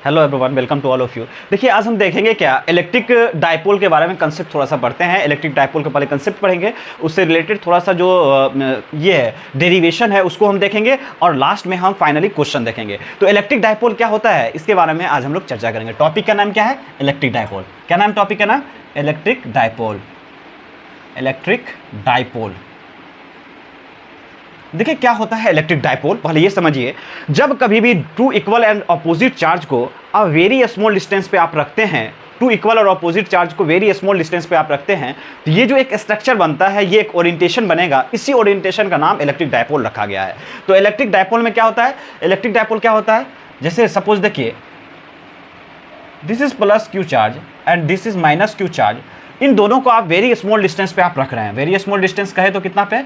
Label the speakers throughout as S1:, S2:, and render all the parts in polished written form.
S1: Hello everyone, welcome to all of you. देखिए, आज हम देखेंगे क्या इलेक्ट्रिक डाइपोल के बारे में कंसेप्ट थोड़ा सा पढ़ते हैं। इलेक्ट्रिक डाइपोल के पहले कंसेप्ट पढ़ेंगे, उससे रिलेटेड थोड़ा सा जो ये है डेरिवेशन है उसको हम देखेंगे, और लास्ट में हम फाइनली क्वेश्चन देखेंगे। तो इलेक्ट्रिक डाइपोल क्या होता है इसके बारे में आज हम लोग चर्चा करेंगे। टॉपिक का नाम क्या है? Electric dipole. क्या नाम टॉपिक का नाम? Electric dipole. Electric dipole. देखिए क्या होता है इलेक्ट्रिक डाइपोल, पहले ये समझिए। जब कभी भी two equal and opposite charge को अ वेरी स्मॉल डिस्टेंस पे आप रखते हैं, टू इक्वल और अपोजिट चार्ज को वेरी स्मॉल डिस्टेंस पे आप रखते हैं, तो ये जो एक स्ट्रक्चर बनता है, ये एक ओरिएंटेशन बनेगा। इसी ओरिएंटेशन का नाम इलेक्ट्रिक डाइपोल रखा गया है। तो इलेक्ट्रिक डाइपोल में क्या होता है? इलेक्ट्रिक डाइपोल क्या होता है, जैसे सपोज देखिए, this is plus q charge and this is minus q charge. इन दोनों को आप वेरी स्मॉल डिस्टेंस पे आप रख रहे हैं। वेरी स्मॉल डिस्टेंस कहे तो कितना पे?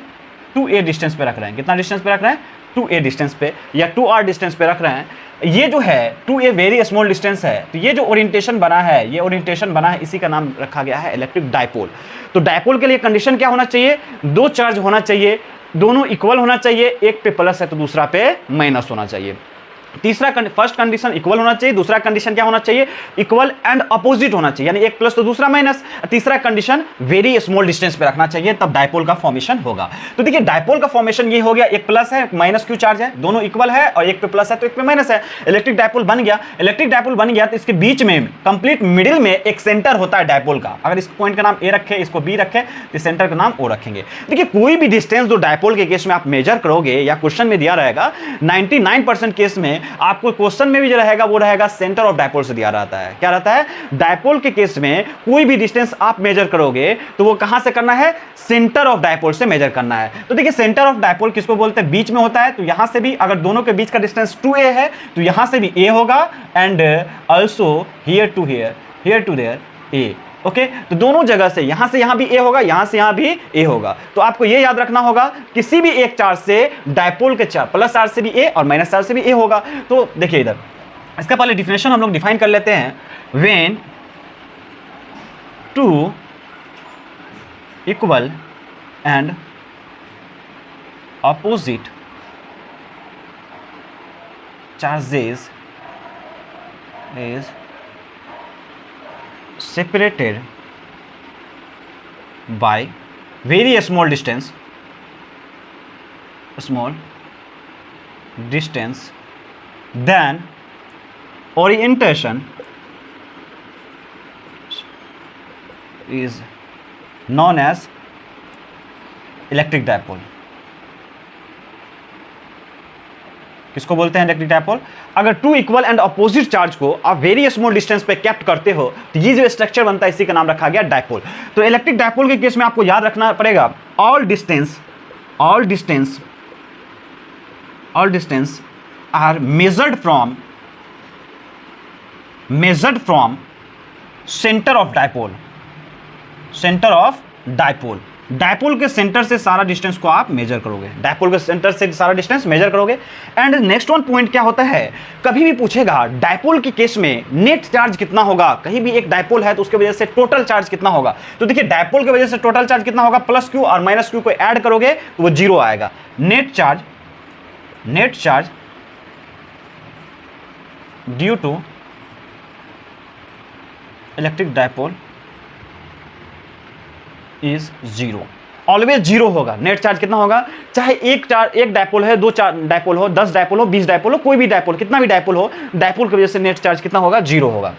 S1: 2a डिस्टेंस पे रख रहे हैं। कितना डिस्टेंस पे रख रहे हैं? 2a डिस्टेंस पे या 2r डिस्टेंस पे रख रहे हैं। ये जो है 2a वेरी स्मॉल डिस्टेंस है, तो ये जो ओरिएंटेशन बना है, ये ओरिएंटेशन बना है, इसी का नाम रखा गया है इलेक्ट्रिक डाइपोल। तो डाइपोल के लिए कंडीशन क्या होना चाहिए? दो चार्ज होना चाहिए, दोनों इक्वल होना चाहिए, एक पे प्लस है तो दूसरा पे माइनस होना चाहिए। तीसरा फर्स्ट कंडीशन इक्वल होना चाहिए, दूसरा कंडीशन क्या होना चाहिए? इक्वल एंड अपोजिट होना चाहिए, यानी एक प्लस तो दूसरा माइनस। तीसरा कंडीशन वेरी स्मॉल डिस्टेंस पे रखना चाहिए, तब डाइपोल का फॉर्मेशन होगा। तो देखिए डाइपोल का फॉर्मेशन ये हो गया, एक प्लस है, माइनस क्यू चार्ज है, दोनों इक्वल है, और एक पे प्लस है तो एक पे माइनस है। इलेक्ट्रिक डाइपोल बन गया। इलेक्ट्रिक डाइपोल बन गया तो इसके बीच में कंप्लीट मिडिल में एक सेंटर होता है डाइपोल का। अगर इस पॉइंट का नाम ए रखे, इसको बी रखे, तो सेंटर का नाम ओ रखेंगे। देखिए कोई भी डिस्टेंस जो डाइपोल के केस में आप मेजर करोगे या क्वेश्चन में दिया रहेगा, 99% केस में आपको क्वेश्चन में भी जो रहेगा वो रहेगा सेंटर ऑफ डाइपोल से दिया रहता है। क्या रहता है? डाइपोल के केस में कोई भी डिस्टेंस आप मेजर करोगे तो वो कहां से करना है? सेंटर ऑफ डाइपोल से मेजर करना है। तो देखिए सेंटर ऑफ डाइपोल किसको बोलते हैं? बीच में होता है। तो यहां से भी अगर दोनों के बीच का डिस्टेंस 2a है तो यहां से भी a होगा, and also here to here, here to there a। Okay, तो दोनों जगह से यहां भी a होगा, यहां से यहां भी a होगा। तो आपको यह याद रखना होगा, किसी भी एक चार्ज से डाइपोल के चार्ज प्लस चार्ज से भी a और माइनस चार्ज से भी a होगा। तो देखिए इधर इसका पहले डिफिनेशन हम लोग डिफाइन कर लेते हैं। When two equal and opposite charges is separated by very small distance, then orientation is known as electric dipole। किसको बोलते हैं? Electric dipole. अगर two equal and opposite charge को आप वेरी स्मॉल डिस्टेंस पे कैप्ट करते हो तो ये जो स्ट्रक्चर बनता है इसी का नाम रखा गया डाइपोल। तो इलेक्ट्रिक डाइपोल के केस में आपको याद रखना पड़ेगा, all distance are measured from centre of dipole. Dipole के सेंटर से सारा डिस्टेंस को आप मेजर करोगे, डाइपोल के सेंटर से सारा डिस्टेंस मेजर करोगे। एंड नेक्स्ट वन पॉइंट क्या होता है, कभी भी पूछेगा डाइपोल के केस में नेट चार्ज कितना होगा। कहीं भी एक डाइपोल है तो उसके वजह से टोटल चार्ज कितना होगा। तो देखिए डाइपोल की वजह से टोटल चार्ज कितना होगा? प्लस क्यू और माइनस क्यू को ऐड करोगे तो वो जीरो आएगा। Net charge due to electric dipole is zero. Always zero होगा। नेट चार्ज कितना होगा? चाहे एक डाइपोल है, दो डाइपोल हो, 10 डाइपोल हो, 20 डाइपोल हो, कोई भी डाइपोल, कितना भी डाइपोल हो, डाइपोल की वजह से नेट चार्ज कितना होगा? जीरो होगा।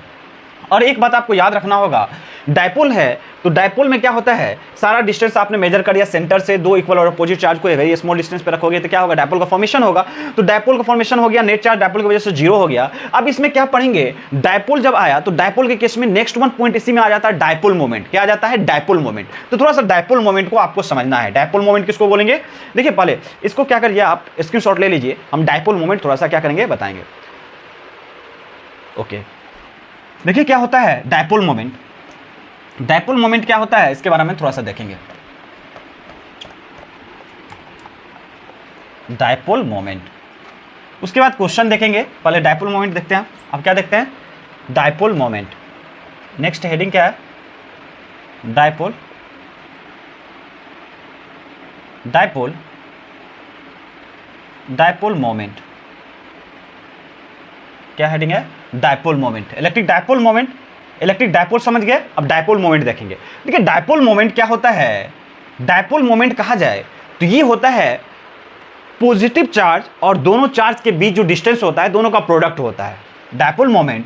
S1: और एक बात आपको याद रखना होगा, डाइपोल है तो डाइपोल में क्या होता है, सारा डिस्टेंस आपने मेजर कर लिया सेंटर से, दो इक्वल और अपोजिट चार्ज को वेरी स्मॉल डिस्टेंस पे रखोगे तो क्या होगा? डाइपोल का फॉर्मेशन होगा। तो डाइपोल का फॉर्मेशन हो गया, नेट चार्ज डाइपोल की वजह से जीरो हो गया। अब इसमें क्या पढ़ेंगे, डाइपोल जब आया तो डाइपोल के केस में नेक्स्ट वन पॉइंट इसी में आ जाता है डाइपोल मोमेंट। क्या आ जाता है? Dipole moment. तो थोड़ा सा डाइपोल मोमेंट को आपको समझना है। डाइपोल मोमेंट किसको बोलेंगे? देखिए पहले इसको क्या करिए, आप स्क्रीनशॉट ले लीजिए, हम डाइपोल मोमेंट थोड़ा सा क्या करेंगे बताएंगे। ओके, देखिए क्या होता है डाइपोल मोमेंट। डाइपोल मोमेंट क्या होता है इसके बारे में थोड़ा सा देखेंगे। डाइपोल मोमेंट, उसके बाद क्वेश्चन देखेंगे। पहले डाइपोल मोमेंट देखते हैं। अब क्या देखते हैं? Dipole moment. नेक्स्ट हेडिंग क्या है? Dipole moment. क्या हेडिंग है? Dipole moment. इलेक्ट्रिक डायपोल समझ गए। अब डायपोल मोमेंट देखेंगे। देखिए डायपोल मोमेंट क्या होता है? डायपोल मोमेंट कहा जाए तो ये होता है पॉजिटिव चार्ज और दोनों चार्ज के बीच जो डिस्टेंस होता है दोनों का प्रोडक्ट होता है। डायपोल मोमेंट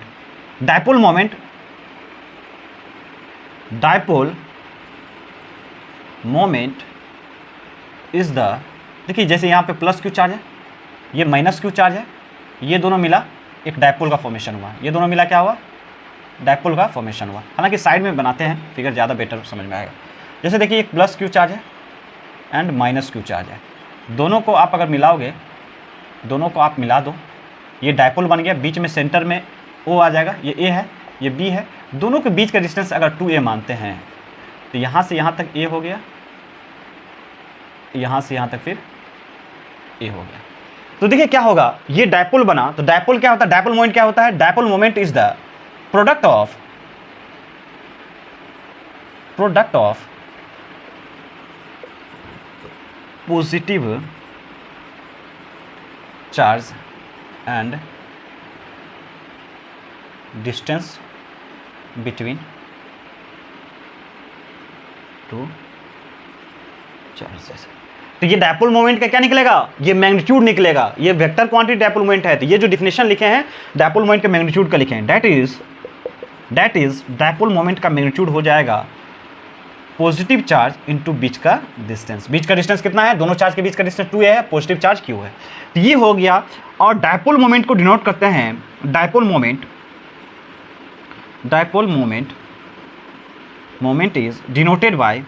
S1: इज द, देखिए जैसे यहाँ पे प्लस क्यू चार्ज है, ये माइनस क्यू चार्ज है, ये दोनों मिला एक डायपोल का फॉर्मेशन हुआ। ये दोनों मिला क्या हुआ? डायपोल का फॉर्मेशन हुआ। हालांकि साइड में बनाते हैं फिगर, ज़्यादा बेटर समझ में आएगा। जैसे देखिए एक प्लस क्यू चार्ज है एंड माइनस क्यू चार्ज है, दोनों को आप अगर मिलाओगे, दोनों को आप मिला दो, ये डायपोल बन गया। बीच में सेंटर में O आ जाएगा, ये A है, ये B है। दोनों के बीच का डिस्टेंस अगर 2A मानते हैं तो यहाँ से यहाँ तक A हो गया, यहाँ से यहाँ तक फिर A हो गया। तो देखिए क्या होगा, ये डायपोल बना तो डायपोल क्या होता है? डायपोल मोमेंट क्या होता है? Dipole moment is the product of positive charge and distance between two charges। तो ये डायपोल मोमेंट का क्या निकलेगा? ये मैग्नीट्यूड निकलेगा। ये वेक्टर क्वांटिटी डायपोल मोमेंट है। तो ये जो डिफिनेशन लिखे हैं डायपोल मोमेंट के मैग्नीट्यूड का लिखे हैं, दैट इज डायपोल मोमेंट का मैग्नीट्यूड हो जाएगा पॉजिटिव चार्ज इनटू बीच का डिस्टेंस। बीच का डिस्टेंस कितना है? दोनों चार्ज के बीच का डिस्टेंस 2a है, पॉजिटिव चार्ज q है। तो ये हो गया। और डायपोल मोमेंट को डिनोट करते हैं, dipole moment is denoted by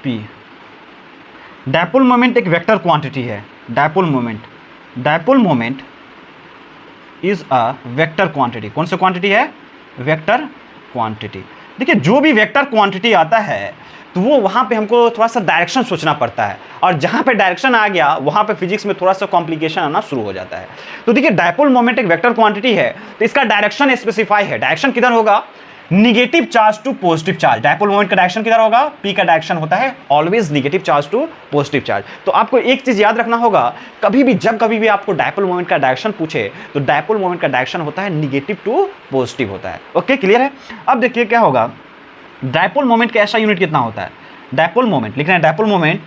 S1: p। Dipole moment एक वेक्टर क्वांटिटी है। Dipole moment is a vector quantity. कौन सी क्वांटिटी है? Vector quantity. देखिए जो भी वेक्टर क्वांटिटी आता है तो वो वहाँ पे हमको थोड़ा सा डायरेक्शन सोचना पड़ता है, और जहाँ पे डायरेक्शन आ गया वहाँ पे फिजिक्स में थोड़ा सा कॉम्प्लिकेशन आना शुरू हो जाता है। तो देखिए डायपोल मोमेंट एक वेक्टर क्वांटिटी है तो इसका डायरेक्शन स्पेसिफाई है। डायरेक्शन किधर होगा? Negative charge to positive charge. Dipole moment का डायरेक्शन किधर होगा? पी का डायरेक्शन होता है always negative charge to positive charge. तो आपको एक चीज याद रखना होगा, जब कभी भी आपको डायपोल मोमेंट का डायरेक्शन पूछे तो डायपोल मोमेंट का डायरेक्शन होता है निगेटिव टू पॉजिटिव होता है। ओके, क्लियर है? अब देखिए क्या होगा, डायपोल मोमेंट का SI यूनिट कितना होता है? डायपोल मोमेंट लिख रहे हैं, डायपोल मोमेंट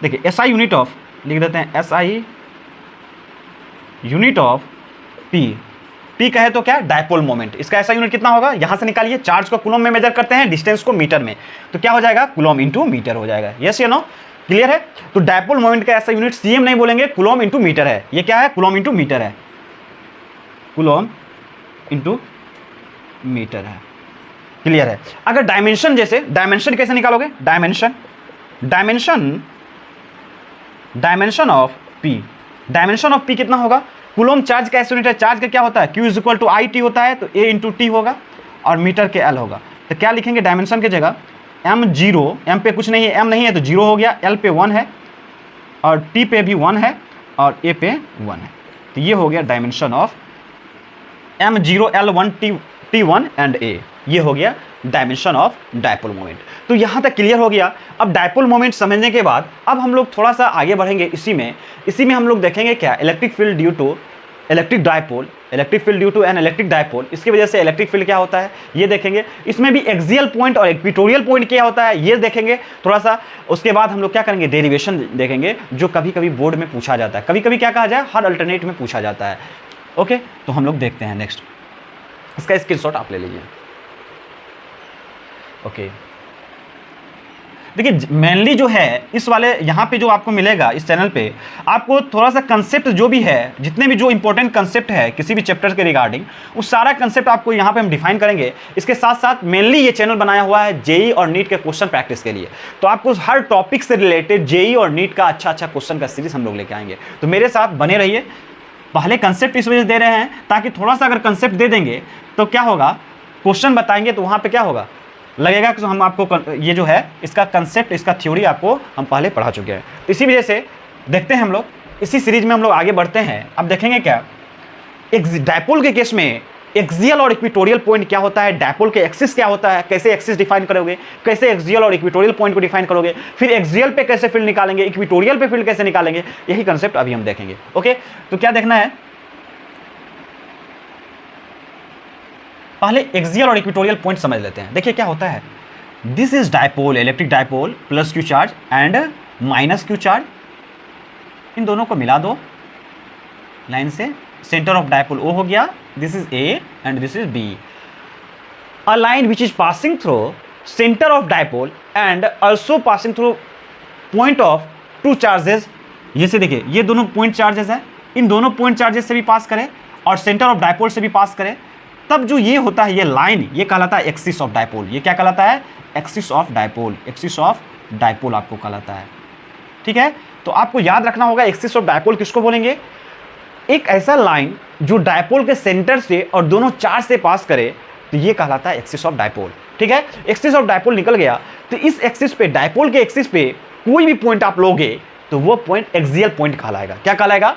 S1: देखिए SI यूनिट ऑफ लिख देते हैं, SI यूनिट ऑफ P कहे तो क्या? Dipole moment. इसका SI यूनिट कितना होगा? यहां से निकालिए, चार्ज को कूलम में मेजर करते हैं, डिस्टेंस को मीटर में, तो क्या हो जाएगा? कूलम इंटू मीटर हो जाएगा। यस या नो? क्लियर है? तो डायपोल मोमेंट का SI यूनिट cm नहीं बोलेंगे, कूलम इंटू मीटर है। ये क्या है? कूलम इंटू मीटर है, कूलम इंटू मीटर है। क्लियर है? अगर डायमेंशन, जैसे डायमेंशन कैसे निकालोगे? डायमेंशन ऑफ P कितना होगा? कूलम चार्ज का SI यूनिट है। चार्ज का क्या होता है? Q इक्वल टू IT होता है, तो A इंटू T होगा और मीटर के L होगा। तो क्या लिखेंगे डायमेंशन की जगह? M0, M पे कुछ नहीं है, M नहीं है तो 0 हो गया, L पे 1 है और T पे भी 1 है और A पे 1 है। तो ये हो गया dimension of M0, L1, T1 and A। ये हो गया डायमेंशन ऑफ डायपोल मोमेंट। तो यहाँ तक क्लियर हो गया। अब डायपोल मोमेंट समझने के बाद अब हम लोग थोड़ा सा आगे बढ़ेंगे। इसी में हम लोग देखेंगे क्या? Electric field due to an electric dipole. इसकी वजह से इलेक्ट्रिक फील्ड क्या होता है ये देखेंगे। इसमें भी एक्सियल पॉइंट और इक्वेटोरियल पॉइंट क्या होता है ये देखेंगे थोड़ा सा। उसके बाद हम लोग क्या करेंगे? डेरिवेशन देखेंगे, जो कभी कभी बोर्ड में पूछा जाता है, कभी कभी क्या कहा जाए, हर अल्टरनेट में पूछा जाता है। ओके, तो हम लोग देखते हैं नेक्स्ट। इसका स्क्रीनशॉट आप ले लीजिए। ओके, देखिए मेनली जो है इस वाले यहाँ पे जो आपको मिलेगा इस चैनल पे, आपको थोड़ा सा कंसेप्ट जो भी है, जितने भी जो इंपॉर्टेंट कंसेप्ट है किसी भी चैप्टर के रिगार्डिंग, उस सारा कंसेप्ट आपको यहाँ पे हम डिफाइन करेंगे। इसके साथ साथ मेनली ये चैनल बनाया हुआ है जेई और नीट के क्वेश्चन प्रैक्टिस के लिए। तो आपको हर टॉपिक से रिलेटेड जेई और नीट का अच्छा क्वेश्चन का सीरीज हम लोग लेके आएंगे। तो मेरे साथ बने रहिए। पहले कंसेप्ट इस वजह से दे रहे हैं ताकि थोड़ा सा अगर कंसेप्ट दे देंगे तो क्या होगा, क्वेश्चन बताएंगे तो वहाँ पर क्या होगा, लगेगा कि हम आपको ये जो है इसका कंसेप्ट, इसका थ्योरी आपको हम पहले पढ़ा चुके हैं। इसी वजह से देखते हैं हम लोग इसी सीरीज में हम लोग आगे बढ़ते हैं। अब देखेंगे क्या, एक डायपोल के केस में एक्सियल और इक्वेटोरियल पॉइंट क्या होता है, डायपोल के एक्सिस क्या होता है, कैसे एक्सिस डिफाइन करोगे, कैसे एक्सियल और इक्वेटोरियल पॉइंट को डिफाइन करोगे, फिर एक्सियल पे कैसे फील्ड निकालेंगे, इक्वेटोरियल पे फील्ड कैसे निकालेंगे, यही कंसेप्ट अभी हम देखेंगे। ओके, तो क्या देखना है, पहले एक्सियल और इक्वेटोरियल पॉइंट समझ लेते हैं। देखिए क्या होता है, this is dipole, electric dipole, plus q charge and minus q charge, इन दोनों को मिला दो लाइन से, सेंटर ऑफ डायपोल O हो गया, this is A and this is B, a line which is passing through centre of dipole and also passing through point of two charges, ये से देखिए ये दोनों पॉइंट चार्जेस है, इन दोनों पॉइंट चार्जेस से भी पास करें और सेंटर ऑफ डायपोल से भी पास करें, तब जो ये होता है ये लाइन, ये कहलाता है एक्सिस ऑफ डायपोल। ये क्या कहलाता है, axis of dipole, axis of dipole आपको कहलाता है। ठीक है, तो आपको याद रखना होगा एक्सिस ऑफ डायपोल किसको बोलेंगे, एक ऐसा लाइन जो डायपोल के सेंटर से और दोनों चार्ज से पास करे, तो ये कहलाता है एक्सिस ऑफ डायपोल। ठीक है, एक्सिस ऑफ डायपोल निकल गया, तो इस एक्सिस पे, डायपोल के एक्सिस पे कोई भी पॉइंट आप लोगे तो वो पॉइंट एक्सियल पॉइंट कहलाएगा। क्या कहलाएगा,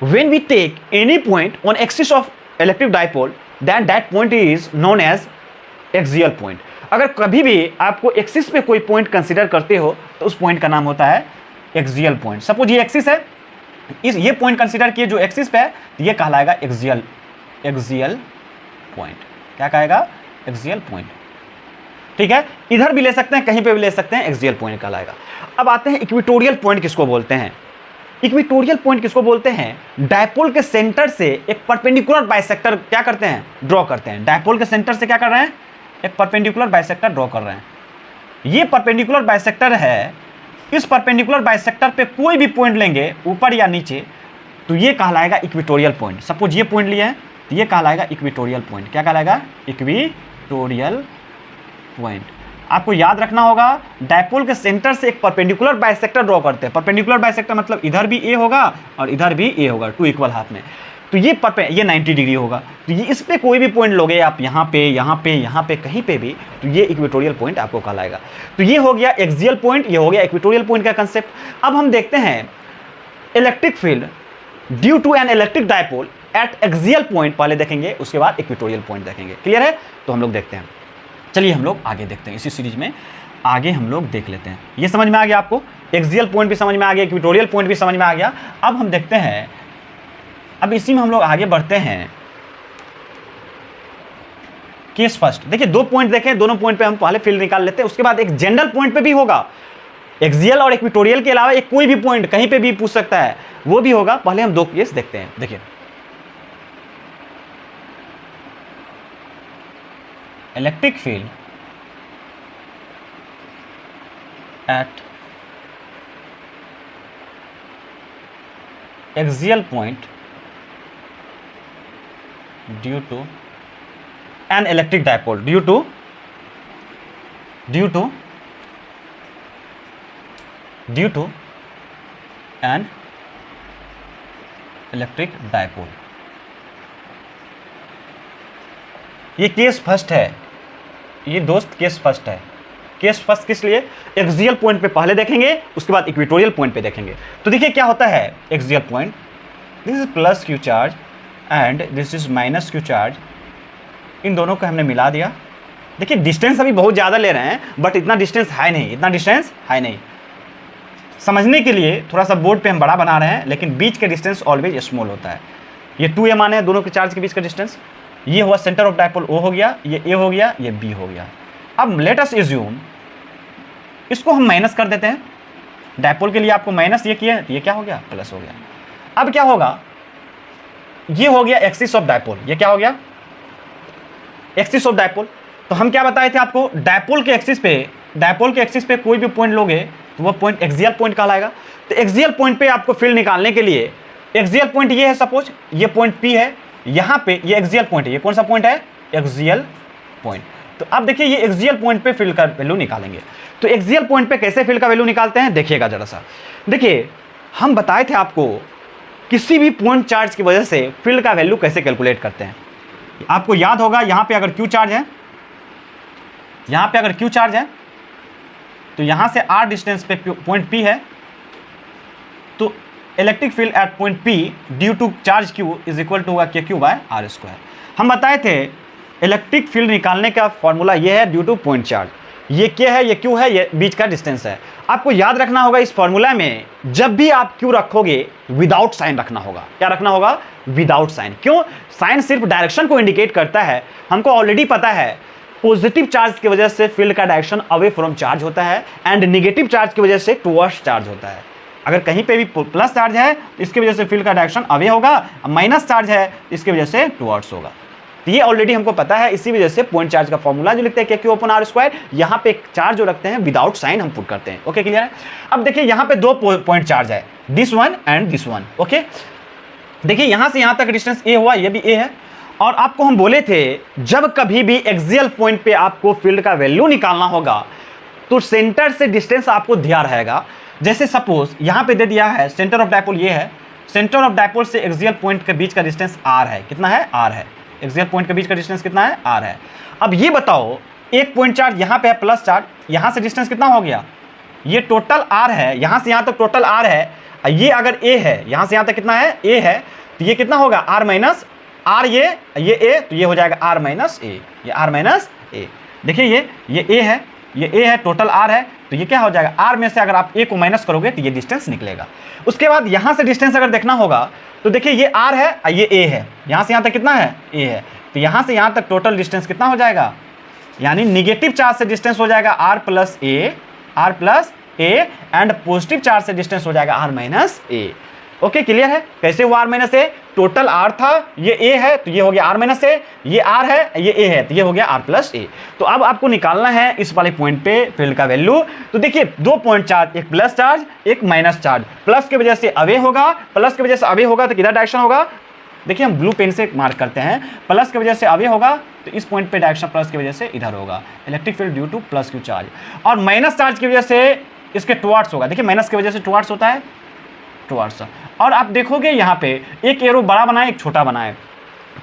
S1: when we take any point on axis of electric dipole then that point is known as axial point. अगर कभी भी आपको एक्सिस पे कोई पॉइंट कंसीडर करते हो तो उस पॉइंट का नाम होता है एक्सियल पॉइंट। सपोज ये एक्सिस है, ये पॉइंट कंसीडर किए जो एक्सिस पे है, तो ये कहलाएगा एक्सियल पॉइंट। क्या कहेगा, एक्सियल पॉइंट। ठीक है, इधर भी ले सकते हैं, कहीं पे भी ले सकते हैं, एक्सियल पॉइंट कहलाएगा। अब आते हैं इक्वेटोरियल पॉइंट किसको बोलते हैं। इक्वेटोरियल पॉइंट किसको बोलते हैं, डायपोल के सेंटर से एक परपेंडिकुलर बाइसेक्टर क्या करते हैं, ड्रॉ करते हैं। डायपोल के सेंटर से क्या कर रहे हैं, एक परपेंडिकुलर बाइसेक्टर ड्रॉ कर रहे हैं। ये परपेंडिकुलर बाइसेक्टर है, इस परपेंडिकुलर बाइसेक्टर पे कोई भी पॉइंट लेंगे ऊपर या नीचे तो ये कहलाएगा इक्वेटोरियल पॉइंट। सपोज ये पॉइंट लिए हैं तो ये कहलाएगा इक्वेटोरियल पॉइंट। क्या कहलाएगा, इक्वेटोरियल पॉइंट। आपको याद रखना होगा डायपोल के सेंटर से एक परपेंडिकुलर बाइसेक्टर ड्रॉ करते हैं। परपेंडिकुलर बाइसेक्टर मतलब इधर भी ए होगा और इधर भी ए होगा, टू इक्वल हाफ में, तो ये 90 डिग्री होगा। तो ये इस पे कोई भी पॉइंट लोगे आप, यहाँ पे यहाँ पे यहाँ पे कहीं पे भी, तो ये इक्वेटोरियल पॉइंट आपको कहलाएगा। तो ये हो गया एक्सियल पॉइंट, ये हो गया इक्वेटोरियल पॉइंट का कंसेप्ट। अब हम देखते हैं electric field due to an electric dipole at axial point, पहले देखेंगे उसके बाद इक्वेटोरियल पॉइंट देखेंगे। क्लियर है, तो हम लोग देखते हैं। चलिए हम लोग आगे देखते हैं, इसी सीरीज में आगे हम लोग देख लेते हैं। ये समझ में आ गया आपको, एक्सियल पॉइंट भी समझ में आ गया, इक्वेटोरियल पॉइंट भी समझ में आ गया। अब हम देखते हैं, अब इसी में हम लोग आगे बढ़ते हैं। केस फर्स्ट, देखिए दो पॉइंट देखें, दोनों पॉइंट पे हम पहले फील्ड निकाल लेते हैं, उसके बाद एक जनरल पॉइंट पे भी होगा। एक्सियल और इक्वेटोरियल के अलावा एक कोई भी पॉइंट कहीं पे भी पूछ सकता है, वो भी होगा। पहले हम दो केस देखते हैं। देखिए electric field eight axial point due to an electric dipole, due to an electric dipole। ये केस फर्स्ट है, ये दोस्त केस फर्स्ट है। केस फर्स्ट किस लिए, एक्सियल पॉइंट पे पहले देखेंगे, उसके बाद इक्वेटोरियल पॉइंट पे देखेंगे। तो देखिए क्या होता है axial point, this is plus q charge and this is minus q charge, इन दोनों को हमने मिला दिया। देखिए डिस्टेंस अभी बहुत ज़्यादा ले रहे हैं, बट इतना डिस्टेंस है नहीं, इतना डिस्टेंस है नहीं। समझने के लिए थोड़ा सा बोर्ड पे हम बड़ा बना रहे हैं, लेकिन बीच के डिस्टेंस ऑलवेज स्मॉल होता है। ये 2a माने हैं दोनों के चार्ज के बीच का डिस्टेंस। ये हुआ सेंटर ऑफ डायपोल O हो गया, ये A हो गया, ये B हो गया। अब लेट अस एज्यूम, इसको हम माइनस कर देते हैं। डायपोल के लिए आपको माइनस ये किया, ये क्या हो गया, प्लस हो गया। अब क्या होगा, ये हो गया एक्सिस ऑफ डायपोल, ये क्या हो गया, एक्सिस ऑफ डायपोल। तो हम क्या बताए थे आपको, डायपोल के एक्सिस पे कोई भी पॉइंट लोगे तो वो पॉइंट एक्सियल पॉइंट कहलाएगा। तो एक्सियल पॉइंट पे आपको फील्ड निकालने के लिए, एक्सियल पॉइंट ये है, सपोज ये पॉइंट P है, यहाँ पे ये एक्सियल पॉइंट है। ये कौन सा पॉइंट है, एक्सियल पॉइंट। तो अब देखिए ये एक्सियल पॉइंट पे फील्ड का वैल्यू निकालेंगे। तो एक्सियल पॉइंट पे कैसे फील्ड का वैल्यू निकालते हैं, देखिएगा जरा सा। देखिए हम बताए थे आपको किसी भी पॉइंट चार्ज की वजह से फील्ड का वैल्यू कैसे कैलकुलेट करते हैं। आपको याद होगा, यहाँ पे अगर Q चार्ज है, यहाँ पे अगर Q चार्ज है, तो यहाँ से R डिस्टेंस पे पॉइंट P है, तो electric field at point P due to charge Q is equal to होगा KQ बाय R स्क्वायर। हम बताए थे इलेक्ट्रिक फील्ड निकालने का फॉर्मूला ये है ड्यू टू पॉइंट चार्ज, ये K है, ये Q है, ये बीच का डिस्टेंस है। आपको याद रखना होगा इस फॉर्मूला में जब भी आप Q रखोगे विदाउट साइन रखना होगा। क्या रखना होगा? Without sign. क्यों? साइन सिर्फ डायरेक्शन को इंडिकेट करता है। हमको ऑलरेडी पता है पॉजिटिव चार्ज की वजह से फील्ड का डायरेक्शन अवे फ्रॉम चार्ज होता है एंड नेगेटिव चार्ज की वजह से टुवर्ड्स चार्ज होता है। अगर कहीं पे भी प्लस चार्ज है इसकी वजह से फील्ड का डायरेक्शन अवे होगा, माइनस चार्ज है इसकी वजह से टुवर्ड्स होगा। तो ये ऑलरेडी हमको पता है, इसी वजह से पॉइंट चार्ज का फॉर्मूला जो लिखते हैं KQ अपॉन R स्क्वायर, यहाँ पे एक चार्ज जो रखते हैं विदाउट साइन हम पुट करते हैं। ओके, क्लियर है? अब देखिए यहाँ पे दो पॉइंट चार्ज है, this one and this one. Okay, देखिए यहाँ से यहाँ तक डिस्टेंस A हुआ, ये भी A है। और आपको हम बोले थे जब कभी भी एक्सियल पॉइंट पे आपको फील्ड का वैल्यू निकालना होगा तो सेंटर से डिस्टेंस आपको दिया रहेगा। जैसे सपोज यहाँ पे दे दिया है सेंटर ऑफ डायपोल ये है, सेंटर ऑफ डायपोल से एक्सियल पॉइंट के बीच का डिस्टेंस R है। कितना है? R है। एक्सियल पॉइंट के बीच का डिस्टेंस कितना है? R है। अब ये बताओ एक पॉइंट चार्ज यहाँ पे है प्लस चार्ज, यहाँ से डिस्टेंस कितना हो गया? ये टोटल R है, यहाँ से यहाँ तक टोटल R है। ये अगर A है, यहाँ से यहाँ तक कितना है? A है। तो ये कितना होगा? R माइनस R, ये A, तो ये हो जाएगा R माइनस A, ये R माइनस A। देखिए ये A है, ये A है, टोटल R है, तो ये क्या हो जाएगा? R में से अगर आप A को माइनस करोगे तो ये डिस्टेंस निकलेगा। उसके बाद यहाँ से डिस्टेंस अगर देखना होगा तो देखिए ये R है, ये A है, यहाँ से यहाँ तक कितना है? A है। तो यहाँ से यहाँ तक टोटल डिस्टेंस कितना हो जाएगा? यानी निगेटिव चार्ज से डिस्टेंस हो जाएगा R plus A and positive charge से डिस्टेंस हो जाएगा R minus A। Okay, clear है? कैसे हुआ R minus A? Total R था, ये A है तो ये हो गया R माइनस A, ये R है, ये A है तो ये हो गया R प्लस A। तो अब आपको निकालना है इस वाले पॉइंट पे फील्ड का वैल्यू। तो देखिए दो पॉइंट चार्ज, एक प्लस चार्ज एक माइनस चार्ज, प्लस की वजह से अवे होगा, प्लस की वजह से अवे होगा तो किधर डायरेक्शन होगा? देखिए हम ब्लू पेन से मार्क करते हैं, प्लस की वजह से अवे होगा तो इस पॉइंट पे डायरेक्शन प्लस की वजह से इधर होगा, electric field due two plus Q charge. और माइनस चार्ज की वजह से इसके टुवर्ड्स होगा। देखिए माइनस की वजह से टुवर्ड्स होता है, टुवर्ड्स। और आप देखोगे यहाँ पे एक एरो बड़ा बना है, एक छोटा बना है।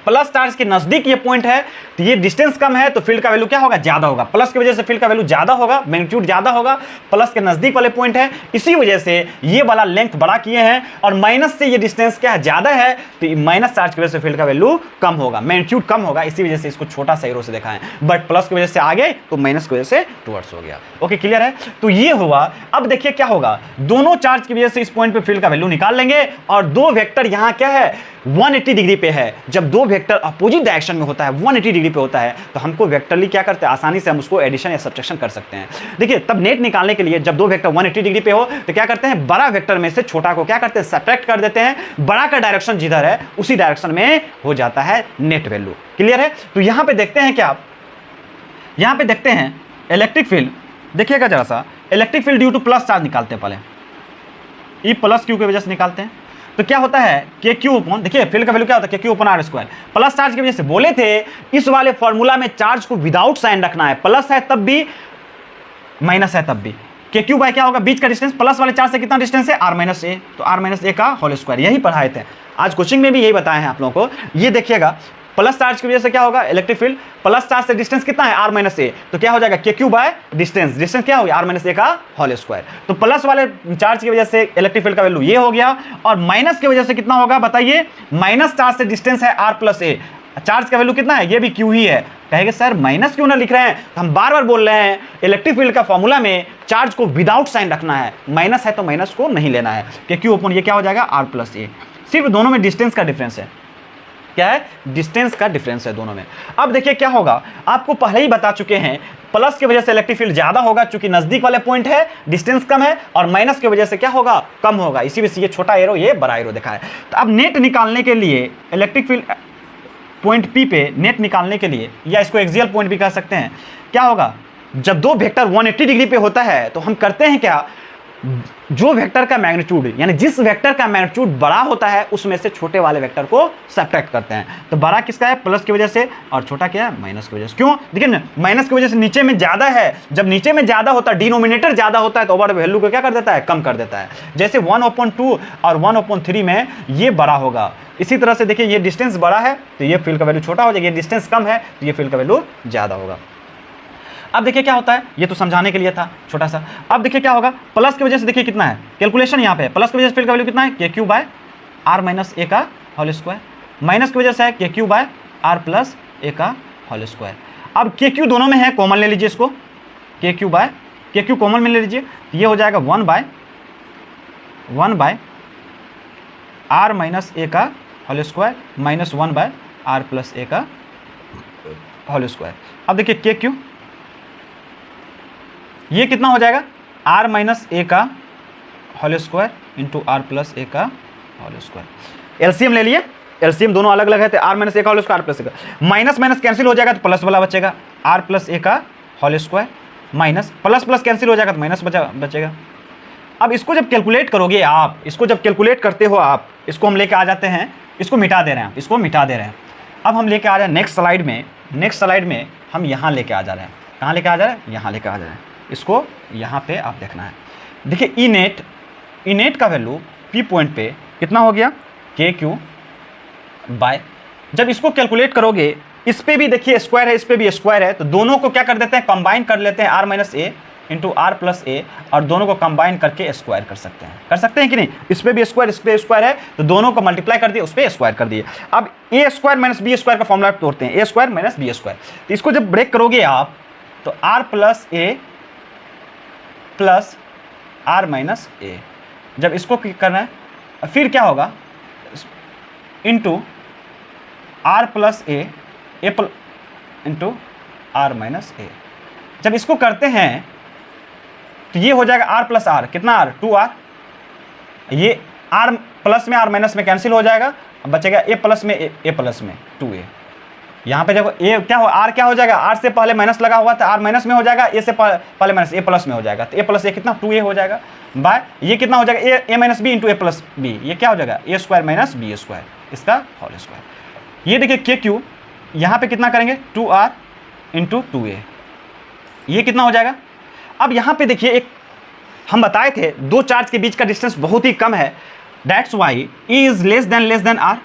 S1: प्लस चार्ज के नजदीक ये पॉइंट है तो ये डिस्टेंस कम है तो फील्ड का वैल्यू क्या होगा? ज्यादा होगा। प्लस की वजह से फील्ड का वैल्यू ज्यादा होगा, मैग्नीट्यूड ज्यादा होगा, प्लस के नजदीक वाले पॉइंट है, इसी वजह से ये वाला लेंथ बड़ा किए हैं। और माइनस से ये डिस्टेंस क्या है? ज्यादा है, तो माइनस चार्ज की वजह से फील्ड का वैल्यू कम होगा, मैग्नीट्यूड कम होगा, इसी वजह से इसको छोटा सा एरो से देखा है। बट प्लस की वजह से आगे तो माइनस की वजह से टुवर्ड्स हो गया। ओके, क्लियर है? तो ये हुआ। अब देखिए क्या होगा, दोनों चार्ज की वजह से इस पॉइंट पे फील्ड का वैल्यू निकाल लेंगे। और दो वेक्टर यहाँ क्या है? 180 डिग्री पे है। जब दो वेक्टर अपोजिट डायरेक्शन में होता है, 180 डिग्री पे होता है, तो हमको वेक्टरली क्या करते हैं? आसानी से हम उसको एडिशन या सब्ट्रैक्शन कर सकते हैं। देखिए तब नेट निकालने के लिए जब दो वेक्टर 180 डिग्री पे हो तो क्या करते हैं? बड़ा वेक्टर में से छोटा को क्या करते हैं? सब्ट्रैक्ट कर देते हैं। बड़ा का डायरेक्शन जिधर है उसी डायरेक्शन में हो जाता है नेट वैल्यू। क्लियर है? तो यहां पे देखते हैं क्या, यहां पे देखते हैं इलेक्ट्रिक फील्ड। देखिएगा जरा सा, electric field due two plus charge निकालते हैं। पहले E प्लस Q की वजह से निकालते हैं तो क्या होता है? KQ अपॉन, देखिए फील्ड का वैल्यू क्या होता है? KQ upon R square. Plus charge की वजह से बोले थे इस वाले फॉर्मूला में चार्ज को विदाउट साइन रखना है, प्लस है तब भी, माइनस है तब भी। KQ बाय क्या होगा? बीच का डिस्टेंस, प्लस वाले चार्ज से कितना डिस्टेंस है? R माइनस A, तो R माइनस A का होल स्क्वायर। यही पढ़ाए थे आज कोचिंग में भी, यही बताए हैं आप लोगों को। ये देखिएगा प्लस चार्ज की वजह से क्या होगा? इलेक्ट्रिक फील्ड, प्लस चार्ज से डिस्टेंस कितना है? R माइनस A, तो क्या हो जाएगा? KQ बाय डिस्टेंस, डिस्टेंस क्या हो गया? R माइनस A का होल स्क्वायर। तो प्लस वाले चार्ज की वजह से इलेक्ट्रिक फील्ड का वैल्यू ये हो गया। और माइनस की वजह से कितना होगा बताइए? माइनस चार्ज से डिस्टेंस है R प्लस A, चार्ज का वैल्यू कितना है? ये भी Q ही है। कहेंगे सर माइनस क्यों ना लिख रहे हैं? तो हम बार बार बोल रहे हैं इलेक्ट्रिक फील्ड का फॉर्मूला में चार्ज को विदाउट साइन रखना है, माइनस है तो माइनस को नहीं लेना है। KQ अपॉन ये क्या हो जाएगा? R plus A। सिर्फ दोनों में डिस्टेंस का डिफरेंस है। क्या है? डिस्टेंस का डिफरेंस है दोनों में। अब देखिए क्या होगा, आपको पहले ही बता चुके हैं प्लस की वजह से इलेक्ट्रिक फील्ड ज्यादा होगा क्योंकि नजदीक वाले पॉइंट है, डिस्टेंस कम है, और माइनस की वजह से क्या होगा? कम होगा। इसी वजह से ये छोटा एरो, ये बड़ा एरो दिखा है। तो अब नेट निकालने के लिए इलेक्ट्रिक फील्ड पॉइंट P पे नेट निकालने के लिए, या इसको एक्सियल पॉइंट भी कह सकते हैं, क्या होगा? जब दो वेक्टर 180 डिग्री पे होता है तो हम करते हैं क्या? जो वेक्टर का मैग्नीट्यूड, यानी जिस वेक्टर का मैग्नीट्यूड बड़ा होता है उसमें से छोटे वाले वेक्टर को सब्ट्रैक्ट करते हैं। तो बड़ा किसका है? प्लस की वजह से, और छोटा क्या है? माइनस की वजह से। क्यों? देखिए ना, माइनस की वजह से नीचे में ज्यादा है, जब नीचे में ज्यादा होता है, डिनोमिनेटर ज्यादा होता है, तो ओवर वैल्यू को क्या कर देता है? कम कर देता है। जैसे 1/2 और 1/3 में ये बड़ा होगा। इसी तरह से देखिए ये डिस्टेंस बड़ा है तो ये फील्ड का वैल्यू छोटा हो जाएगा, ये डिस्टेंस कम है तो ये फील्ड का वैल्यू ज्यादा होगा। अब देखिए क्या होता है, ये तो समझाने के लिए था छोटा सा। अब देखिए क्या होगा, प्लस की वजह से देखिए कितना है कैलकुलेशन यहाँ पे, प्लस की वजह से फील्ड का वैल्यू कितना है के Q by are minus a का होल स्क्वायर, माइनस की वजह से है के क्यू बाय आर प्लस ए का होल स्क्वायर। अब के क्यू दोनों में है, कॉमन ले लीजिए इसको, के क्यू बाय के क्यू कॉमन में ले लीजिए, ये हो जाएगा 1 बाय आर माइनस ए का whole square minus 1 by r plus ए का होल स्क्वायर। अब देखिए के क्यू ये कितना हो जाएगा, आर माइनस ए का whole square into r plus ए का होल स्क्वायर। एलसीएम ले लिए, एलसीएम दोनों अलग अलग है, तो आर माइनस ए का होल स्क्वायर आर प्लस ए का, माइनस माइनस कैंसिल हो जाएगा तो प्लस वाला बचेगा, आर प्लस ए का whole square minus plus plus cancel हो जाएगा तो माइनस बचेगा। अब इसको जब कैलकुलेट करोगे आप, इसको जब कैलकुलेट करते हो आप, इसको हम लेके आ जाते हैं, इसको मिटा दे रहे हैं, इसको मिटा दे रहे हैं। अब हम लेके आ रहे हैं नेक्स्ट स्लाइड में हम यहाँ लेके आ जा रहे हैं, कहाँ लेके आ जा रहे हैं, यहाँ लेके आ जा रहे हैं। इसको यहाँ पे आप देखना है, देखिए ई नेट का वैल्यू पी पॉइंट पे कितना हो गया, के क्यू बाय, जब इसको कैलकुलेट करोगे इस पे भी देखिए स्क्वायर है, इस पे भी स्क्वायर है, तो दोनों को क्या कर देते हैं, कंबाइन कर लेते हैं, r minus a into r plus a, और दोनों को कंबाइन करके स्क्वायर कर सकते हैं कि नहीं। इस पे भी स्क्वायर, इस पे स्क्वायर है, तो दोनों को मल्टीप्लाई कर दिए, उस पर स्क्वायर कर दिए। अब a square minus b square का फॉर्मूला तोड़ते हैं, a square minus b square, तो इसको जब ब्रेक करोगे आप तो r plus a plus r minus a, जब इसको करना है फिर क्या होगा, into r plus a into r minus a. जब इसको करते हैं तो ये हो जाएगा आर प्लस आर, कितना आर, 2r, ये आर प्लस में आर माइनस में कैंसिल हो जाएगा, अब बचेगा ए प्लस में ए प्लस में 2a। यहाँ पे जब ए क्या हो, आर क्या हो जाएगा, आर से पहले माइनस लगा हुआ था, आर माइनस में हो जाएगा, ए से पहले माइनस ए प्लस में हो जाएगा, तो ए प्लस ए कितना 2a हो जाएगा, बाय ये कितना हो जाएगा, ए माइनस बी इंटू ए प्लस बी, ये क्या हो जाएगा ए स्क्वायर माइनस बी स्क्वायर, इसका होल स्क्वायर। ये देखिए के क्यू यहाँ पे कितना करेंगे 2r इंटू 2a, ये कितना हो जाएगा। अब यहाँ पे देखिए एक हम बताए थे दो चार्ज के बीच का डिस्टेंस बहुत ही कम है, that's why E is less than R,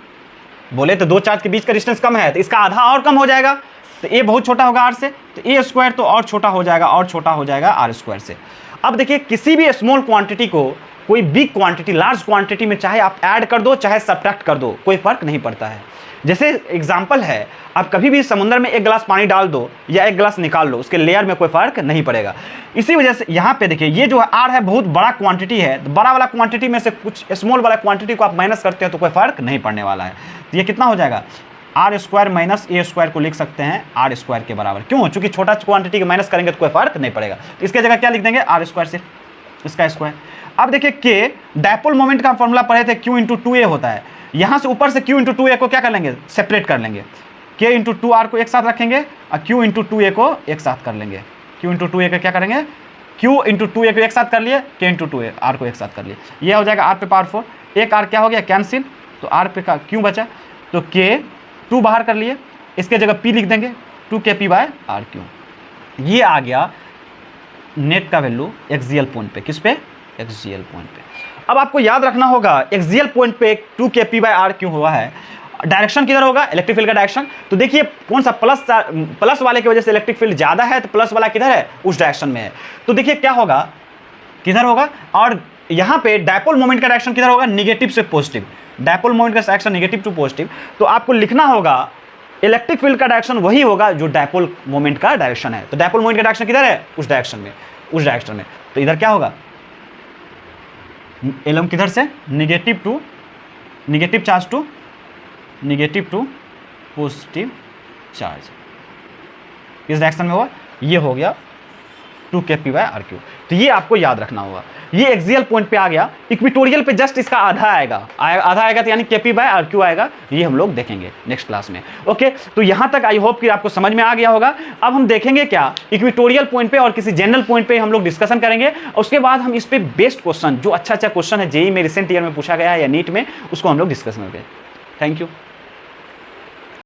S1: बोले तो दो चार्ज के बीच का डिस्टेंस कम है तो इसका आधा और कम हो जाएगा, तो ए बहुत छोटा होगा आर से, तो ए स्क्वायर तो और छोटा हो जाएगा आर स्क्वायर से। अब देखिए किसी भी स्मॉल क्वांटिटी को कोई बिग क्वांटिटी लार्ज क्वांटिटी में चाहे आप ऐड कर दो चाहे सब्ट्रैक्ट कर दो, कोई फर्क नहीं पड़ता है। जैसे एग्जाम्पल है, आप कभी भी समुद्र में एक गिलास पानी डाल दो या एक गिलास निकाल लो, उसके लेयर में कोई फर्क नहीं पड़ेगा। इसी वजह से यहाँ पे देखिए ये जो आर है बहुत बड़ा क्वांटिटी है, तो बड़ा वाला क्वांटिटी में से कुछ स्मॉल वाला क्वांटिटी को आप माइनस करते हो तो कोई फर्क नहीं पड़ने वाला है। तो ये कितना हो जाएगा, R square minus A square को लिख सकते हैं आर स्क्वायर के बराबर, क्यों, चूंकि छोटा क्वांटिटी के माइनस करेंगे तो कोई फर्क नहीं पड़ेगा, तो इसके जगह क्या लिख देंगे आर स्क्वायर से इसका स्क्वायर। अब देखिए के डायपोल मोमेंट का फॉर्मूला पढ़े थे, Q इंटू 2a होता है, यहाँ से ऊपर से Q इंटू 2a को क्या कर लेंगे, सेपरेट कर लेंगे, K इंटू 2r को एक साथ रखेंगे और Q इंटू 2a को एक साथ कर लेंगे। Q इंटू 2a का क्या करेंगे, Q इंटू 2a को एक साथ कर लिए, K इंटू 2a r को एक साथ कर लिए, यह हो जाएगा r पे पावर 4, एक r क्या हो गया कैंसिल, तो r पे का Q बचा, तो K 2 बाहर कर लिए, इसके जगह P लिख देंगे 2kp बाय आर क्यू। ये आ गया नेट का वैल्यू एक्सियल पॉइंट पे, किस पे, एक्सियल पॉइंट पे। अब आपको याद रखना होगा एक्सियल पॉइंट पे 2kp बाय आर क्यों हुआ है, डायरेक्शन किधर होगा, इलेक्ट्रिक फील्ड का डायरेक्शन, तो देखिए कौन सा प्लस वाले की वजह से इलेक्ट्रिक फील्ड ज्यादा है, तो प्लस वाला किधर है, उस डायरेक्शन में है, तो देखिए क्या होगा, किधर होगा, और यहाँ पे डायपोल मोमेंट का डायरेक्शन किधर होगा, निगेटिव से पॉजिटिव, डायपोल मोमेंट का डायरेक्शन निगेटिव टू पॉजिटिव, तो आपको लिखना होगा इलेक्ट्रिक फील्ड का डायरेक्शन वही होगा जो डायपोल मोमेंट का डायरेक्शन है, तो डायपोल मोमेंट का डायरेक्शन किधर है, उस डायरेक्शन में, तो इधर क्या होगा, एलम किधर से, negative charge to positive charge, इस डायरेक्शन में होगा, ये हो गया 2kp बाय आर क्यू। तो ये आपको याद रखना होगा, ये एक्सियल पॉइंट पे आ गया, इक्वेटोरियल पे जस्ट इसका आधा आएगा तो यानी kp बाय आर क्यू आएगा, ये हम लोग देखेंगे नेक्स्ट क्लास में। ओके, तो यहाँ तक आई होप कि आपको समझ में आ गया होगा। अब हम देखेंगे क्या, इक्वेटोरियल पॉइंट पे और किसी जनरल पॉइंट पे हम लोग डिस्कशन करेंगे, उसके बाद हम इस पे बेस्ट क्वेश्चन जो अच्छा क्वेश्चन है जेईई में रिसेंट ईयर में पूछा गया है या नीट में, उसको हम लोग डिस्कस करेंगे। Thank you.